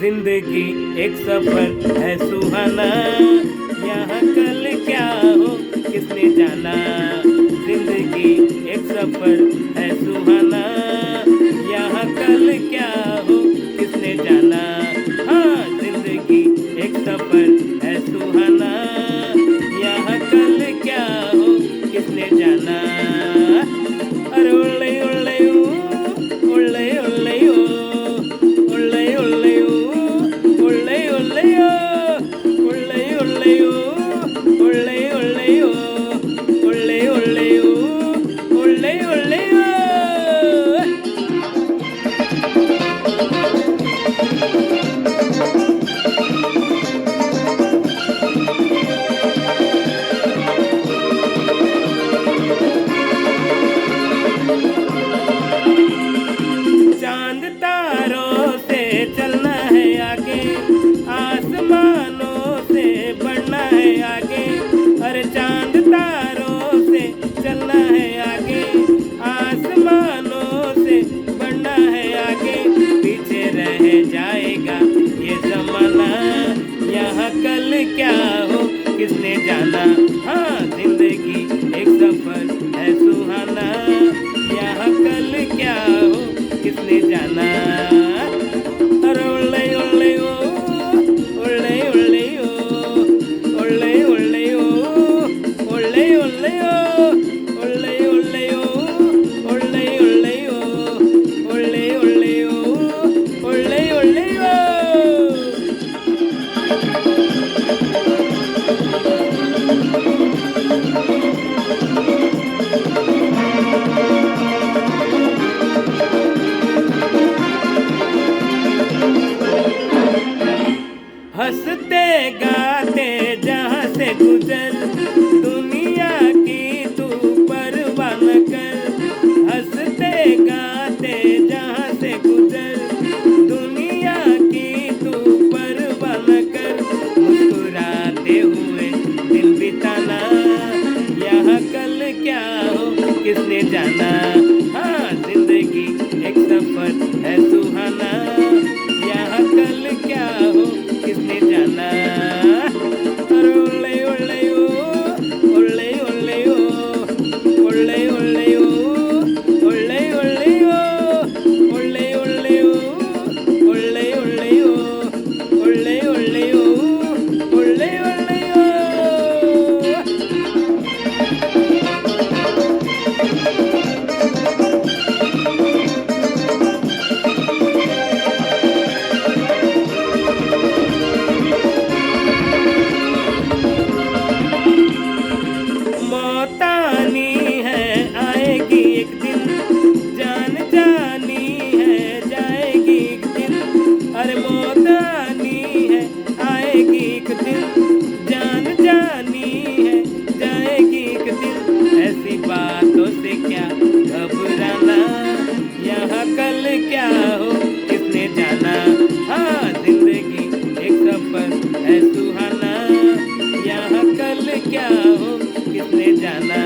जिंदगी एक सफर है सुहाना, यहाँ कल क्या हो किसने जाना। जिंदगी एक सफर है सुहाना, यहाँ कल क्या हो किसने जाना। हाँ, जिंदगी एक सफर है सुहाना, यहाँ कल क्या हो किसने जाना। अरे उल्ले उल्ले ओ, उल्ले उल्ले ओ, उल्ले उल्ले ओ, उल्ले उल्ले ओ, उल्ले उल्ले ओ, उल्ले उल्ले ओ, उल्ले उल्ले ओ, उल्ले उल्ले ओ। चांद तारों से चलना है आगे, आसमानों से बढ़ना है आगे। अरे चांद तारों से चलना है आगे, आसमानों से बढ़ना है आगे। पीछे रह जाएगा ये जमाना, यहाँ कल क्या हो किसने जाना। हाँ, जिंदगी एक सफर है सुहाना, यहाँ कल क्या हो किसने जाना। अरे उल्ले उल्ले ओ, उल्ले उल्ले ओ, उल्ले उल्ले ओ, उल्ले उल्ले ओ, उल्ले उल्ले ओ, उल्ले उल्ले ओ, उल्ले उल्ले ओ, उल्ले उल्ले ओ। हंसते गाते जहाँ से गुजर, दुनिया की तू परवाह न कर। हंसते गाते जहाँ से गुजर, दुनिया की तू परवाह न कर। मुस्कुराते हुए दिन बिताना, यहाँ कल क्या हो किसने जाना। हाँ, जिंदगी एक सफर है सुहाना, यहाँ कल क्या हो किसने जाना। अरे उल्ले उल्ले ओ, उल्ले उल्ले ओ, उल्ले उल्ले ओ, उल्ले उल्ले ओ, उल्ले उल्ले ओ, उल्ले उल्ले ओ, उल्ले उल्ले ओ, उल्ले उल्ले ओ। मौत आनी है आएगी एक दिन, जान जानी है जाएगी एक दिन। अरे मौत आनी है आएगी एक दिन, जान जानी है जाएगी एक दिन। ऐसी बातों से क्या घबराना, यहाँ कल क्या हो किसने जाना। हाँ, जिंदगी एक सफर है सुहाना, यहाँ कल क्या हो किसने जाना।